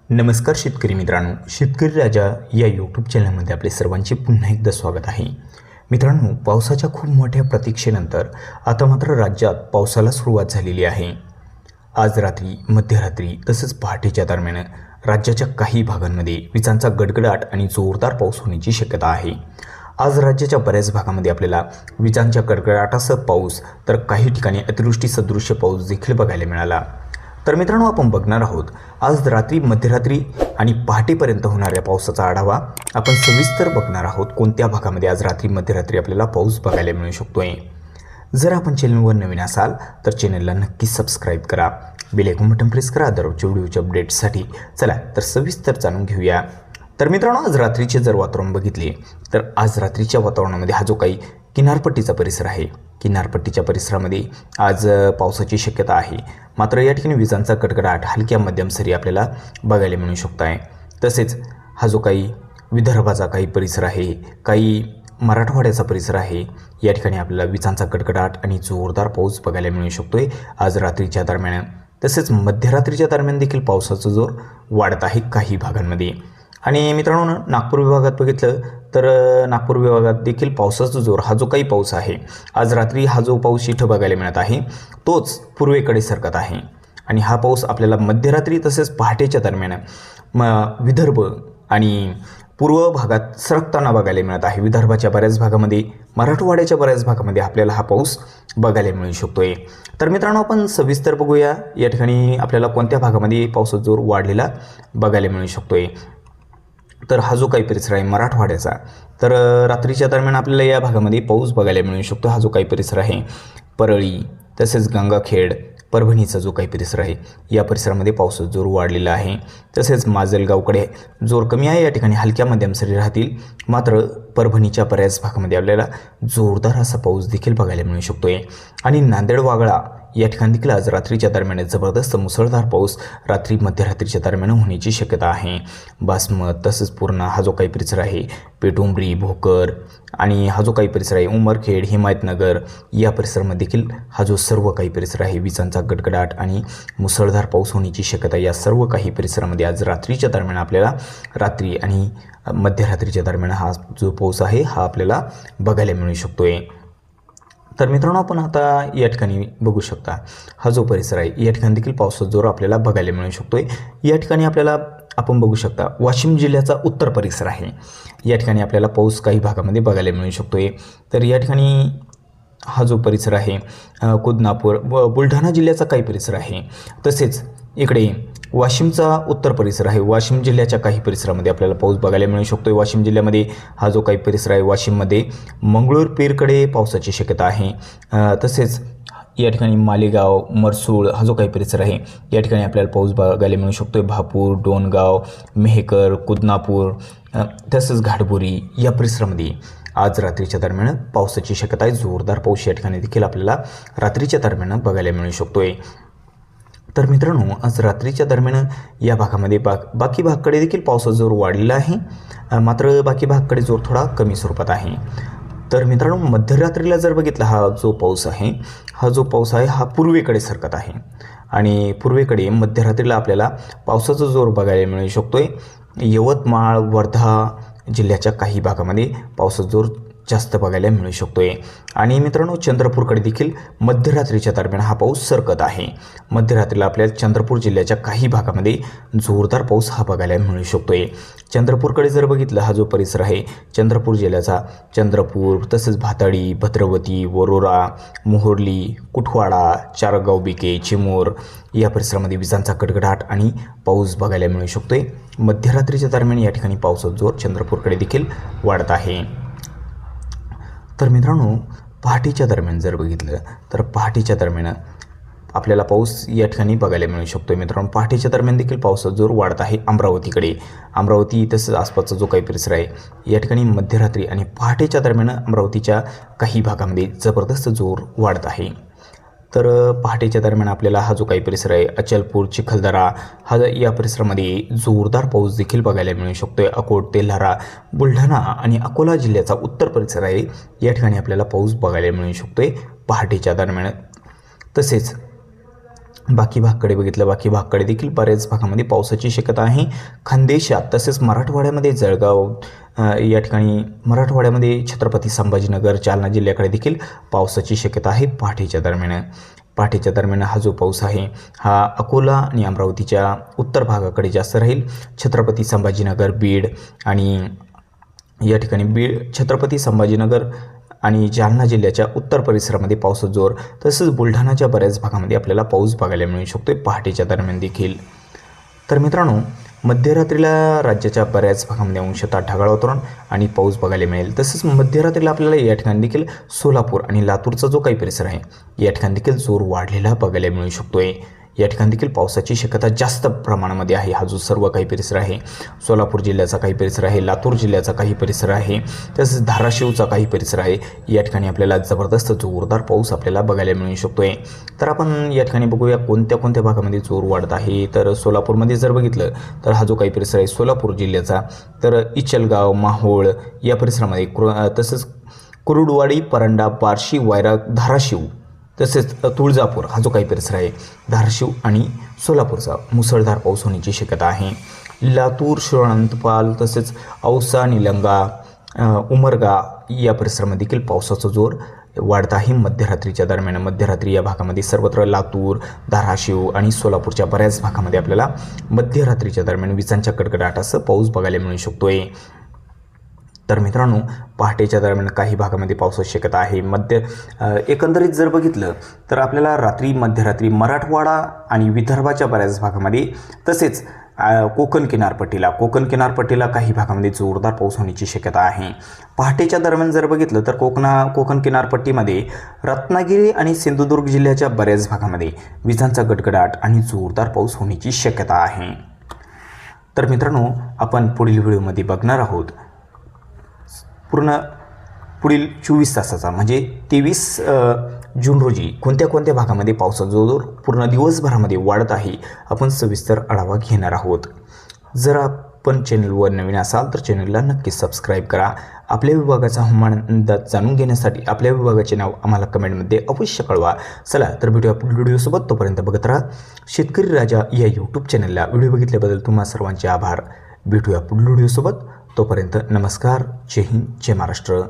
नमस्कार शेतकरी मित्रांनो, शेतकरी राजा या यूट्यूब चॅनलमध्ये आपले सर्वांचे पुन्हा एकदा स्वागत आहे. मित्रांनो, पावसाच्या खूप मोठ्या प्रतीक्षेनंतर आता मात्र राज्यात पावसाला सुरुवात झालेली आहे. आज रात्री, मध्यरात्री तसेच पहाटेच्या दरम्यान राज्याच्या काही भागांमध्ये विजांचा गडगडाट आणि जोरदार पाऊस होण्याची शक्यता आहे. आज राज्याच्या बऱ्याच भागामध्ये आपल्याला विजांच्या गडगडाटासह पाऊस तर काही ठिकाणी अतिवृष्टी सदृश्य पाऊस देखील बघायला मिळाला. तर मित्रांनो, आपण बघणार आहोत आज रात्री, मध्यरात्री आणि पहाटेपर्यंत होणाऱ्या पावसाचा आढावा आपण सविस्तर बघणार आहोत. कोणत्या भागामध्ये आज रात्री, मध्यरात्री आपल्याला पाऊस बघायला मिळू शकतोय. जर आपण चॅनलवर नवीन असाल तर चॅनलला नक्की सबस्क्राईब करा, बेल आयकॉन बटन प्रेस करा दररोजच्या व्हिडिओच्या अपडेट्ससाठी. चला तर सविस्तर जाणून घेऊया. तर मित्रांनो, आज रात्रीचे जर वातावरण बघितले तर आज रात्रीच्या वातावरणामध्ये हा जो काही किनारपट्टीचा परिसर आहे, किनारपट्टीच्या परिसरामध्ये आज पावसाची शक्यता आहे. मात्र या ठिकाणी विजांचा गडगडाट हलक्या मध्यम सरी आपल्याला बघायला मिळू शकत आहे. तसेच हा जो काही विदर्भाचा काही परिसर आहे, काही मराठवाड्याचा परिसर आहे, या ठिकाणी आपल्याला विजांचा गडगडाट आणि जोरदार पाऊस बघायला मिळू शकतोय आज रात्रीच्या दरम्यान. तसेच मध्यरात्रीच्या दरम्यान देखील पावसाचा जोर वाढत आहे काही भागांमध्ये. आणि मित्रांनो, नागपूर विभागात बघितलं तर नागपूर विभागात देखील पावसाचा जोर, हा जो काही पाऊस आहे आज रात्री, हा जो पाऊस इथं बघायला मिळत आहे तोच पूर्वेकडे सरकत आहे. आणि हा पाऊस आपल्याला मध्यरात्री तसेच पहाटेच्या दरम्यान विदर्भ आणि पूर्व भागात सरकताना बघायला मिळत आहे. विदर्भाच्या बऱ्याच भागामध्ये, मराठवाड्याच्या बऱ्याच भागामध्ये आपल्याला हा पाऊस बघायला मिळू शकतोय. तर मित्रांनो, आपण सविस्तर बघूया या ठिकाणी आपल्याला कोणत्या भागामध्ये पावसाचा जोर वाढलेला बघायला मिळू शकतोय. तर हा जो काही परिसर आहे मराठवाड्याचा, तर रात्रीच्या दरम्यान आपल्याला या भागामध्ये पाऊस बघायला मिळू शकतो. हा जो काही परिसर आहे परळी तसेच गंगाखेड, परभणीचा जो काही परिसर आहे या परिसरामध्ये पावसाचा जोर वाढलेला आहे. तसेच माजलगावकडे जोर कमी आहे, या ठिकाणी हलक्या मध्यम सरी राहतील. मात्र परभणीच्या बऱ्याच भागामध्ये आपल्याला जोरदार असा पाऊस देखील बघायला मिळू शकतोय. आणि नांदेड वागळा या ठिकाणी देखील आज रात्रीच्या दरम्यान जबरदस्त मुसळधार पाऊस रात्री, मध्यरात्रीच्या दरम्यान होण्याची शक्यता आहे. बासमत तसेच पूर्णा, हा जो काही परिसर आहे पेटुंबरी, भोकर आणि हा जो काही परिसर आहे उमरखेड, हिमायतनगर या परिसरामध्ये देखील हा जो सर्व काही परिसर आहे विजांचा गडगडाट आणि मुसळधार पाऊस होण्याची शक्यता या सर्व काही परिसरामध्ये आज रात्रीच्या दरम्यान आपल्याला, रात्री आणि मध्यरात्रीच्या दरम्यान हा जो पाऊस आहे हा आपल्याला बघायला मिळू शकतोय. तर मित्रांनो, आपण आता या ठिकाणी बघू शकता हा जो परिसर आहे या ठिकाणी देखील पावसाचा जोर आपल्याला बघायला मिळू शकतोय. या ठिकाणी आपल्याला आपण बघू शकता वाशिम जिल्ह्याचा उत्तर परिसर आहे, या ठिकाणी आपल्याला पाऊस काही भागामध्ये बघायला मिळू शकतोय. तर या ठिकाणी हा जो परिसर आहे कुदनापूर व बुलढाणा जिल्ह्याचा काही परिसर आहे. तसेच इकडे वाशिमचा उत्तर परिसर आहे, वाशिम जिल्ह्याच्या काही परिसरामध्ये आपल्याला पाऊस बघायला मिळू शकतो. वाशिम जिल्ह्यामध्ये हा जो काही परिसर आहे वाशिममध्ये मंगळूर पीरकडे पावसाची शक्यता आहे. तसेच या ठिकाणी मालेगाव, मरसूळ हा जो काही परिसर आहे या ठिकाणी आपल्याला पाऊस बघायला मिळू शकतो. भापूर, डोणगाव, मेहकर, कुदनापूर तसेच घाटबोरी या परिसरामध्ये आज रात्रीच्या दरम्यान पावसाची शक्यता आहे. जोरदार पाऊस या ठिकाणी देखील आपल्याला रात्रीच्या दरम्यान बघायला मिळू शकतोय. तर मित्रांनो, आज रात्रीच्या दरम्यान या भागामध्ये बाकी भागाकडे देखील पावसाचा जोर वाढलेला आहे. मात्र बाकी भागाकडे जोर थोडा कमी स्वरूपात आहे. तर मित्रांनो, मध्यरात्रीला जर बघितला हा जो पाऊस आहे, हा जो पाऊस आहे हा पूर्वेकडे सरकत आहे. आणि पूर्वेकडे मध्यरात्रीला आपल्याला पावसाचा जोर बघायला मिळू शकतोय. यवतमाळ, वर्धा जिल्ह्याच्या काही भागामध्ये पावसाचा जोर जास्त बघायला मिळू शकतोय. आणि मित्रांनो, चंद्रपूरकडे देखील मध्यरात्रीच्या दरम्यान हा पाऊस सरकत आहे. मध्यरात्रीला आपल्याला चंद्रपूर जिल्ह्याच्या काही भागामध्ये जोरदार पाऊस हा बघायला मिळू शकतोय. चंद्रपूरकडे जर बघितलं, हा जो परिसर आहे चंद्रपूर जिल्ह्याचा, चंद्रपूर तसेच भाताडी, भद्रवती, वरोरा, मोहोर्ली, कुठवाडा, चारगाव बिके, चिमूर या परिसरामध्ये विजांचा गडगडाट आणि पाऊस बघायला मिळू शकतोय. मध्यरात्रीच्या दरम्यान या ठिकाणी पावसाचा जोर चंद्रपूरकडे देखील वाढत आहे. तर मित्रांनो, पहाटेच्या दरम्यान जर बघितलं तर पहाटेच्या दरम्यान आपल्याला पाऊस या ठिकाणी बघायला मिळू शकतो. मित्रांनो, पहाटेच्या दरम्यान देखील पावसाचा जोर वाढत आहे अमरावतीकडे. अमरावती तसंच आसपासचा जो काही परिसर आहे या ठिकाणी मध्यरात्री आणि पहाटेच्या दरम्यान अमरावतीच्या काही भागामध्ये जबरदस्त जोर वाढत आहे. तर पहाटेच्या दरम्यान आपल्याला हा जो काही परिसर आहे अचलपूर, चिखलदरा हा या परिसरामध्ये जोरदार पाऊस देखील बघायला मिळू शकतो. अकोट, तेल्हारा, बुलढाणा आणि अकोला जिल्ह्याचा उत्तर परिसर आहे, या ठिकाणी आपल्याला पाऊस बघायला मिळू शकतो पहाटेच्या दरम्यान. तसेच बाकी भागकडे बघितलं, बाकी भागकडे देखील बऱ्याच भागामध्ये पावसाची शक्यता आहे. खानदेशात तसेच मराठवाड्यामध्ये जळगाव या ठिकाणी मराठवाड्यामध्ये छत्रपती संभाजीनगर जालना जिल्ह्याकडे देखील पावसाची शक्यता आहे पहाटेच्या दरम्यान हा जो पाऊस आहे हा अकोला आणि अमरावतीच्या उत्तर भागाकडे जास्त राहील. छत्रपती संभाजीनगर बीड आणि या ठिकाणी छत्रपती संभाजीनगर आणि जालना जिल्ह्याच्या उत्तर परिसरामध्ये पावसाचा जोर, तसंच बुलढाणाच्या बऱ्याच भागामध्ये आपल्याला पाऊस बघायला मिळू शकतो पहाटेच्या दरम्यान देखील. तर मित्रांनो, मध्यरात्रीला राज्याच्या बऱ्याच भागामध्ये अंशतः ढगाळ वातावरण आणि पाऊस बघायला मिळेल. तसंच मध्यरात्रीला आपल्याला या ठिकाणी देखील सोलापूर आणि लातूरचा जो काही परिसर आहे या ठिकाणी देखील जोर वाढलेला बघायला मिळू शकतोय. या ठिकाणी देखील पावसाची शक्यता जास्त प्रमाणामध्ये आहे. हा जो सर्व काही परिसर आहे, सोलापूर जिल्ह्याचा काही परिसर आहे, लातूर जिल्ह्याचा काही परिसर आहे, तसेच धाराशिवचा काही परिसर आहे. या ठिकाणी आपल्याला जबरदस्त जोरदार पाऊस आपल्याला बघायला मिळू शकतोय. तर आपण या ठिकाणी बघूया कोणत्या भागामध्ये जोर वाढत आहे. तर सोलापूरमध्ये जर बघितलं तर हा जो काही परिसर आहे सोलापूर जिल्ह्याचा, तर इचलगाव, माहोळ या परिसरामध्ये, तसेच कुरुडवाडी, परंडा, बार्शी, वायरा, धाराशिव, तसेच तुळजापूर हा जो काही परिसर आहे धाराशिव आणि सोलापूरचा मुसळधार पाऊस होण्याची शक्यता आहे. लातूर, शिळानंतपाल, तसेच औसा, निलंगा, उमरगा या परिसरामध्ये देखील पावसाचा जोर वाढत आहे मध्यरात्रीच्या दरम्यान. मध्यरात्री या भागामध्ये सर्वत्र लातूर, धाराशिव आणि सोलापूरच्या बऱ्याच भागामध्ये आपल्याला मध्यरात्रीच्या दरम्यान विजांच्या कडकडाटासह पाऊस बघायला मिळू शकतोय. तर मित्रांनो, पहाटेच्या दरम्यान काही भागामध्ये पावसाची शक्यता आहे. एकंदरीत जर बघितलं तर आपल्याला मध्यरात्री मराठवाडा आणि विदर्भाच्या बऱ्याच भागामध्ये, तसेच कोकण किनारपट्टीला काही भागामध्ये जोरदार पाऊस होण्याची शक्यता आहे. पहाटेच्या दरम्यान जर बघितलं तर कोकण किनारपट्टीमध्ये रत्नागिरी आणि सिंधुदुर्ग जिल्ह्याच्या बऱ्याच भागामध्ये विजांचा गडगडाट आणि जोरदार पाऊस होण्याची शक्यता आहे. तर मित्रांनो, आपण पुढील व्हिडिओमध्ये बघणार आहोत पुढील 24 तासाचा म्हणजे 23 जून रोजी कोणत्या भागामध्ये पावसाचा जोर पूर्ण दिवसभरामध्ये वाढत आहे आपण सविस्तर आढावा घेणार आहोत. जर आपण चॅनलवर नवीन असाल तर चॅनलला नक्की सबस्क्राईब करा. आपल्या विभागाचा हवामान अंदाज जाणून घेण्यासाठी आपल्या विभागाचे नाव आम्हाला कमेंटमध्ये अवश्य कळवा. चला तर भेटूया पुढील व्हिडिओसोबत. तोपर्यंत बघत राहा शेतकरी राजा या यूट्यूब चॅनलला. व्हिडिओ बघितल्याबद्दल तुम्हा सर्वांचे आभार. भेटूया पुढील व्हिडिओसोबत. तोपर्यंत नमस्कार. जय हिंद, जय महाराष्ट्र.